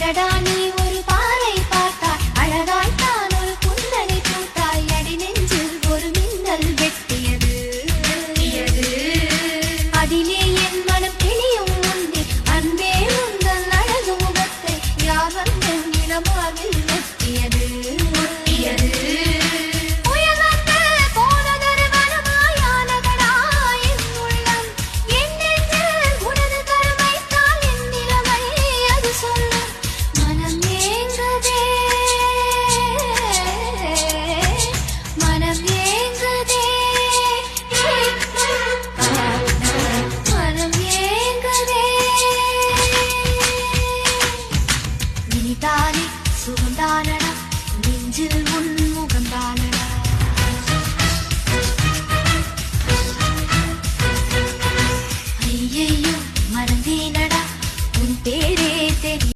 அடடா நீ ஒரு பாறை பார்த்தாய் அழகாய் தான் ஒரு புன்னகை பூத்தாய் அடி நெஞ்சில் ஒரு மின்னல் வெட்டியது அதிலே என் மனம் கிளியும் உண்டு அன்பே உங்கள் அழகு முகத்தை யார் வந்து நிலமாவில் ஒட்டியது சுகந்தானடா நெஞ்சில்